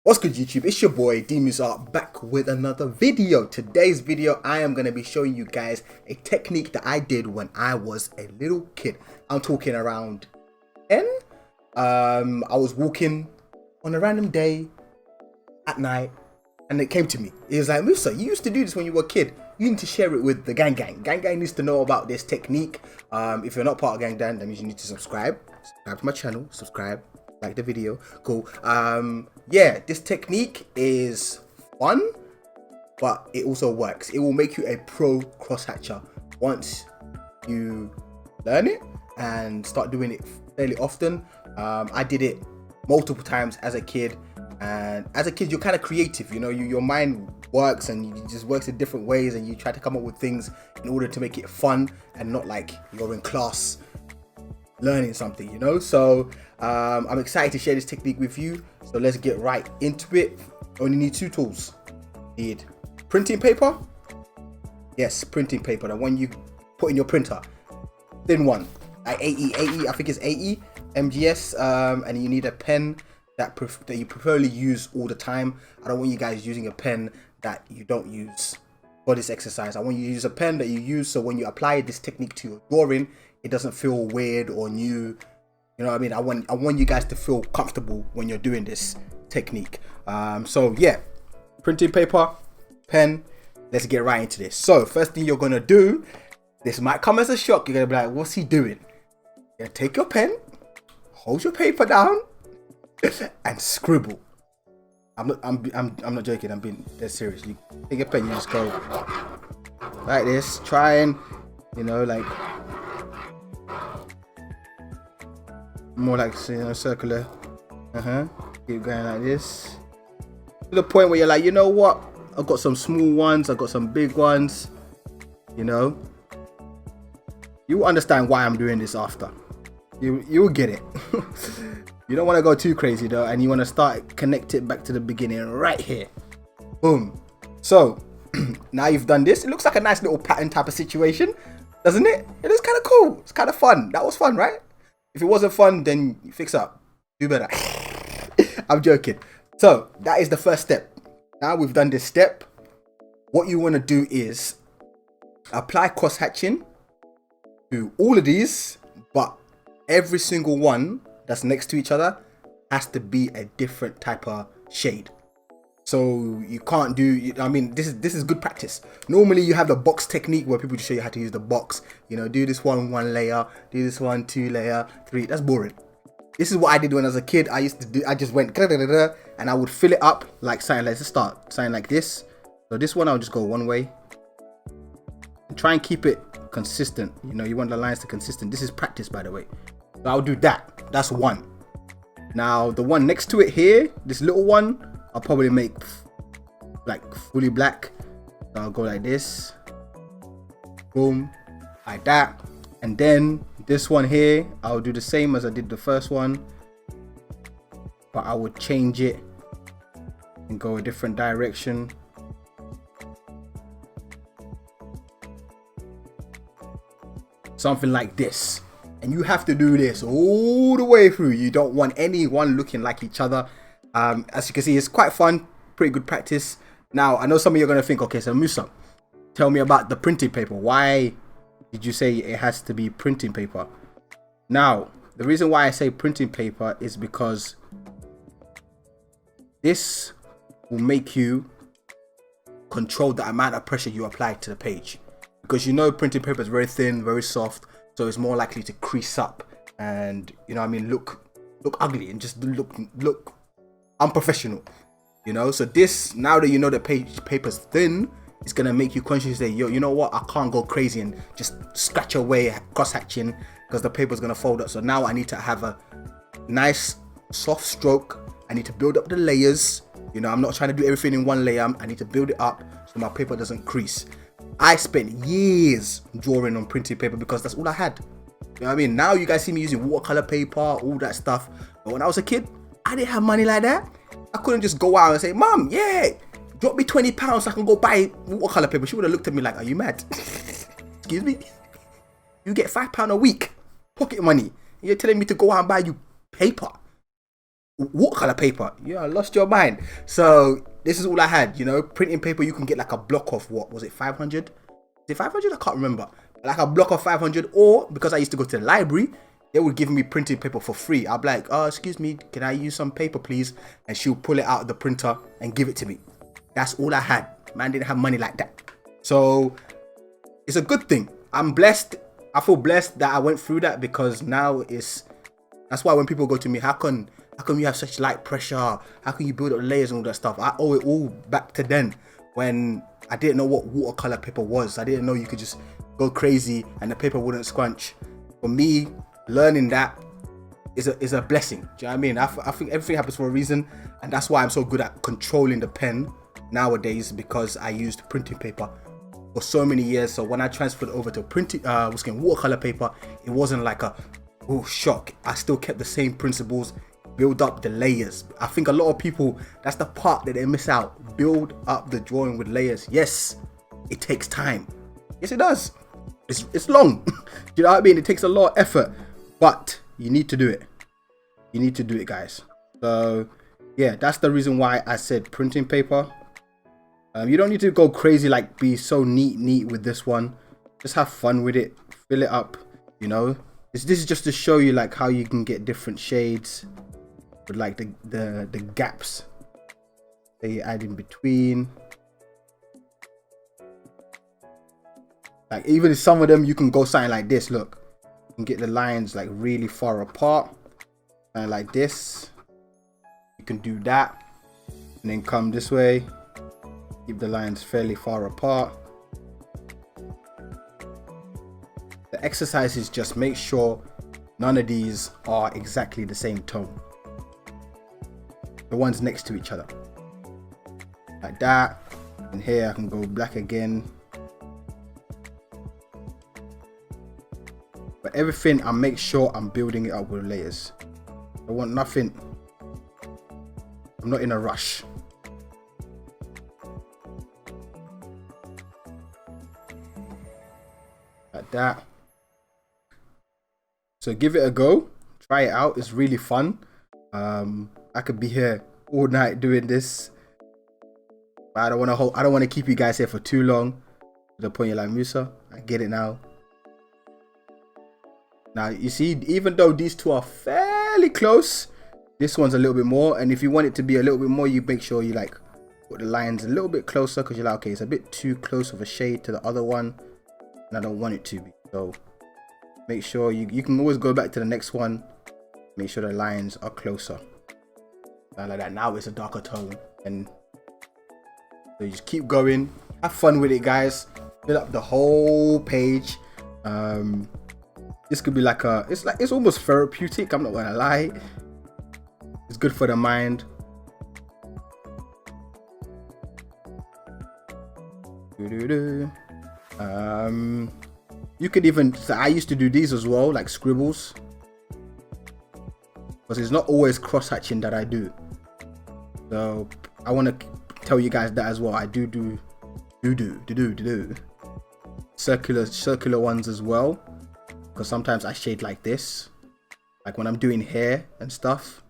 What's good, YouTube? It's your boy DeMoose back with another video. Today's video I am going to be showing you guys a technique that I did when I was a little kid. I'm talking around 10. I was walking on a random day at night and it came to me. It was like, Musa, you used to do this when you were a kid. You need to share it with the gang. Gang needs to know about this technique. If you're not part of gang, that means you need to subscribe to my channel, like the video. Cool. Yeah, this technique is fun, but it also works. It will make you a pro crosshatcher once you learn it and start doing it fairly often. I did it multiple times as a kid, and as a kid you're kind of creative, you know, your mind works and it just works in different ways, and you try to come up with things in order to make it fun and not like you're in class learning something, you know. So I'm excited to share this technique with you, so let's get right into it. Only need two tools. Need printing paper. Yes, printing paper, the one you put in your printer, thin one, like 80 I think it's 80 mgs, and you need a pen that you preferably use all the time. I don't want you guys using a pen that you don't use for this exercise. I want you to use a pen that you use so when you apply this technique to your drawing, it doesn't feel weird or new. You know what I mean? I want you guys to feel comfortable when you're doing this technique. So yeah, printing paper, pen. Let's get right into this. So first thing you're gonna do, this might come as a shock. You're gonna be like, what's he doing? You're gonna take your pen, hold your paper down, and scribble. I'm not joking. I'm being dead serious. You take a pen, you just go like this. Try and, you know, like more like, you know, circular. Keep going like this to the point where you're like, you know what? I've got some small ones. I've got some big ones. You know, you understand why I'm doing this after. You'll get it. You don't want to go too crazy though, and you want to start connect it back to the beginning right here. Boom. So now you've done this. It looks like a nice little pattern type of situation, doesn't it? It looks kind of cool. It's kind of fun. That was fun, right? If it wasn't fun, then you fix up. Do better. I'm joking. So that is the first step. Now we've done this step, what you want to do is apply cross hatching to all of these, but every single one that's next to each other has to be a different type of shade. So you can't do, I mean, this is good practice. Normally you have the box technique where people just show you how to use the box. You know, do this one layer, do this one 2 layer, 3. That's boring. This is what I did when I was a kid. I used to do, I just went and I would fill it up like something. Let's start something like this. So this one I'll just go one way and try and keep it consistent. You know, you want the lines to consistent. This is practice, by the way. So I'll do that. That's one. Now the one next to it here, this little one, I'll probably make like fully black. So I'll go like this, boom, like that. And then this one here, I'll do the same as I did the first one, but I would change it and go a different direction. Something like this. And you have to do this all the way through. You don't want anyone looking like each other. As you can see, it's quite fun, pretty good practice. Now, I know some of you are going to think, okay, so Musa, tell me about the printing paper. Why did you say it has to be printing paper? Now, the reason why I say printing paper is because this will make you control the amount of pressure you apply to the page. Because you know printing paper is very thin, very soft, so it's more likely to crease up and, you know what I mean, look ugly and just look unprofessional, you know. So this, now that you know the paper's thin, it's gonna make you consciously say, yo, you know what, I can't go crazy and just scratch away cross hatching because the paper's gonna fold up. So now I need to have a nice soft stroke. I need to build up the layers. You know, I'm not trying to do everything in one layer. I need to build it up so my paper doesn't crease. I spent years drawing on printing paper because that's all I had. You know what I mean? Now you guys see me using watercolor paper, all that stuff. But when I was a kid, I didn't have money like that. I couldn't just go out and say, Mom, yeah, drop me £20 so I can go buy watercolor paper. She would have looked at me like, are you mad? Excuse me? You get £5 a week, pocket money. You're telling me to go out and buy you paper. watercolor paper. Yeah, I lost your mind. So this is all I had. You know, printing paper. You can get like a block of what was it, 500? Is it 500? I can't remember. Like a block of 500, or because I used to go to the library, they would give me printing paper for free. I'd be like, oh, excuse me, can I use some paper, please? And she'll pull it out of the printer and give it to me. That's all I had. Man didn't have money like that. So it's a good thing. I'm blessed. I feel blessed that I went through that, because now that's why when people go to me, how come you have such light pressure? How can you build up layers and all that stuff? I owe it all back to then, when I didn't know what watercolor paper was. I didn't know you could just go crazy and the paper wouldn't scrunch. For me, learning that is a blessing. Do you know what I mean? I think everything happens for a reason, and that's why I'm so good at controlling the pen nowadays, because I used printing paper for so many years. So when I transferred over to watercolor paper, it wasn't like a shock. I still kept the same principles, build up the layers. I think a lot of people, that's the part that they miss out. Build up the drawing with layers. Yes, it takes time. Yes, it does. It's long. You know what I mean? It takes a lot of effort, but you need to do it. You need to do it, guys. So yeah, that's the reason why I said printing paper. You don't need to go crazy, like be so neat with this one. Just have fun with it. Fill it up. You know, this is just to show you like how you can get different shades with like the gaps that you add in between. Like even some of them, you can go something like this. Look, you can get the lines like really far apart, and like this. You can do that, and then come this way. Keep the lines fairly far apart. The exercise is just make sure none of these are exactly the same tone. The ones next to each other. Like that. And here I can go black again. But everything, I make sure I'm building it up with layers. I want nothing. I'm not in a rush. Like that. So give it a go. Try it out. It's really fun. I could be here all night doing this, but I don't want to keep you guys here for too long. To the point you're like, Musa, I get it now. Now you see, even though these two are fairly close, this one's a little bit more. And if you want it to be a little bit more, you make sure you like put the lines a little bit closer, because you're like, okay, it's a bit too close of a shade to the other one, and I don't want it to be. So make sure you can always go back to the next one. Make sure the lines are closer. And like that. Now it's a darker tone, and so you just keep going. Have fun with it, guys. Fill up the whole page. This could be like it's almost therapeutic. I'm not gonna lie. It's good for the mind. You could even, so I used to do these as well, like scribbles, because it's not always cross-hatching that I do. So I want to tell you guys that as well. I do circular ones as well, because sometimes I shade like this, like when I'm doing hair and stuff.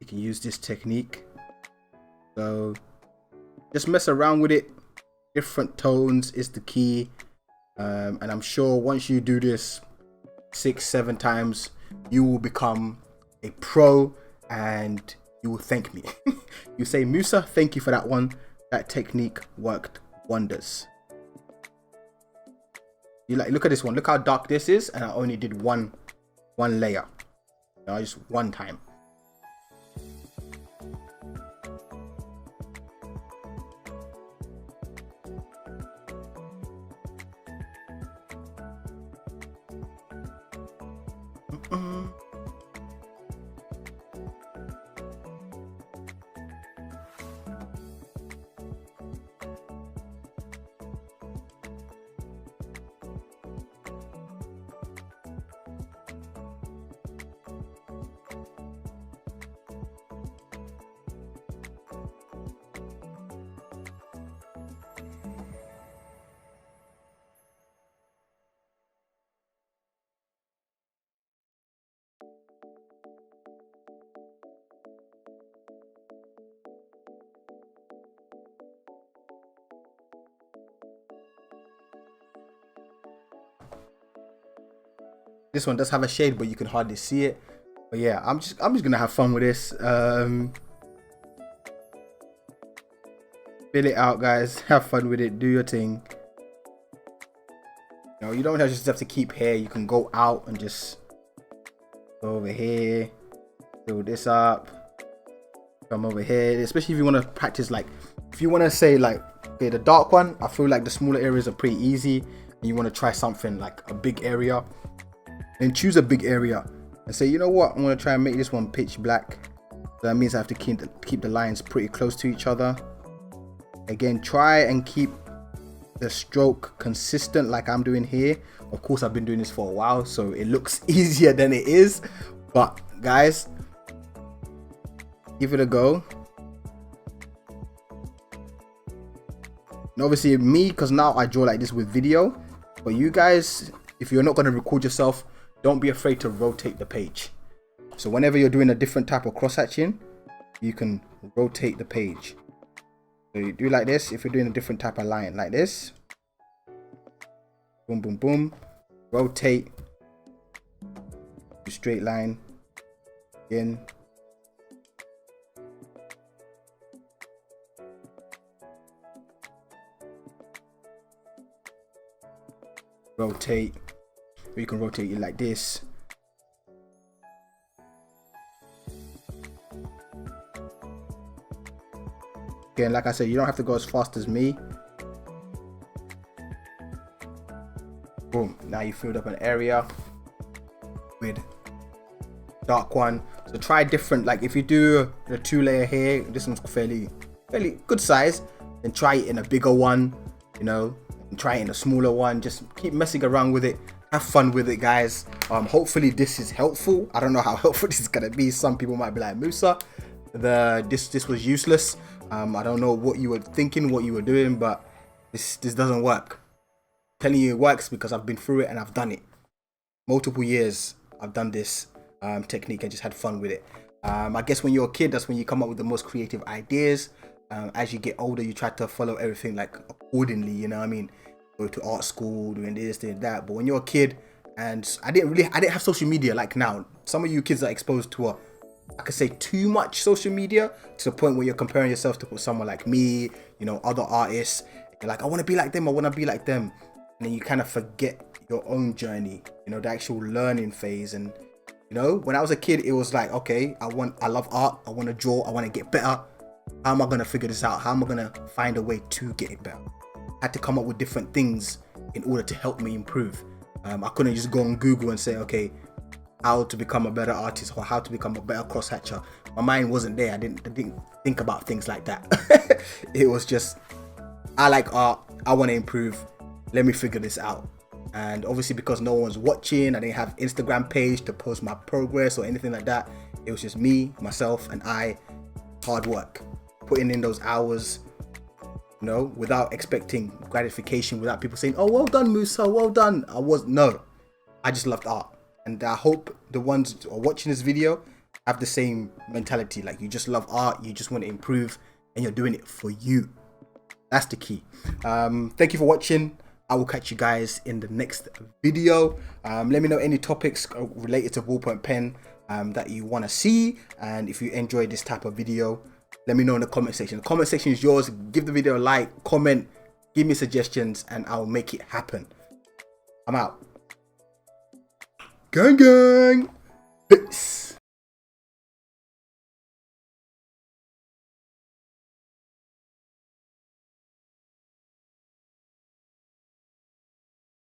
You can use this technique. So just mess around with it. Different tones is the key. And I'm sure once you do this 6-7 times, you will become a pro, and you will thank me. You say, Musa, thank you for that one. That technique worked wonders. You like, look at this one. Look how dark this is, and I only did one layer. Just one time. This one does have a shade, but you can hardly see it. But yeah, I'm just gonna have fun with this. Fill it out, guys. Have fun with it. Do your thing. You know, you don't just have to keep here. You can go out and just go over here, fill this up, come over here. Especially if you want to practice, like, if you want to say like, okay, the dark one, I feel like the smaller areas are pretty easy, and you want to try something like a big area, then choose a big area and say, you know what, I'm going to try and make this one pitch black. So that means I have to keep the lines pretty close to each other. Again, try and keep the stroke consistent like I'm doing here. Of course, I've been doing this for a while, so it looks easier than it is. But guys, give it a go. And obviously me, because now I draw like this with video. But you guys, if you're not going to record yourself, don't be afraid to rotate the page. So whenever you're doing a different type of cross-hatching, you can rotate the page. So you do like this. If you're doing a different type of line, like this, boom, boom, boom, rotate, do straight line, again, rotate, or you can rotate it like this. Again, like I said, you don't have to go as fast as me. Boom, now you filled up an area with dark one. So try different, like if you do the 2-layer here, this one's fairly good size, then try it in a bigger one, you know, and try it in a smaller one. Just keep messing around with it, have fun with it, guys. Hopefully this is helpful. I don't know how helpful this is gonna be. Some people might be like, Musa, this was useless. I don't know what you were thinking, what you were doing, but this doesn't work. I'm telling you, it works because I've been through it and I've done it. Multiple years I've done this technique and just had fun with it. I guess when you're a kid, that's when you come up with the most creative ideas. As you get older, you try to follow everything like accordingly, you know what I mean? Go to art school, doing this, doing that. But when you're a kid, and I didn't have social media like now. Some of you kids are exposed to I could say too much social media, to the point where you're comparing yourself to someone like me, you know, other artists. You're like, I want to be like them, I want to be like them. And then you kind of forget your own journey, you know, the actual learning phase. And, you know, when I was a kid, it was like, okay, I love art, I want to draw, I want to get better. How am I going to figure this out? How am I going to find a way to get it better? I had to come up with different things in order to help me improve. I couldn't just go on Google and say, okay, how to become a better artist or how to become a better crosshatcher. My mind wasn't there. I didn't think about things like that. It was just, I like art, I want to improve, let me figure this out. And obviously because no one's watching, I didn't have Instagram page to post my progress or anything like that. It was just me, myself, and hard work, putting in those hours, you know, without expecting gratification, without people saying, oh, well done, Musa, well done. I just loved art. And I hope the ones who are watching this video have the same mentality. Like, you just love art, you just want to improve, and you're doing it for you. That's the key. Thank you for watching. I will catch you guys in the next video. Let me know any topics related to ballpoint pen that you want to see. And if you enjoy this type of video, let me know in the comment section. The comment section is yours. Give the video a like, comment, give me suggestions, and I'll make it happen. I'm out. Gang gang!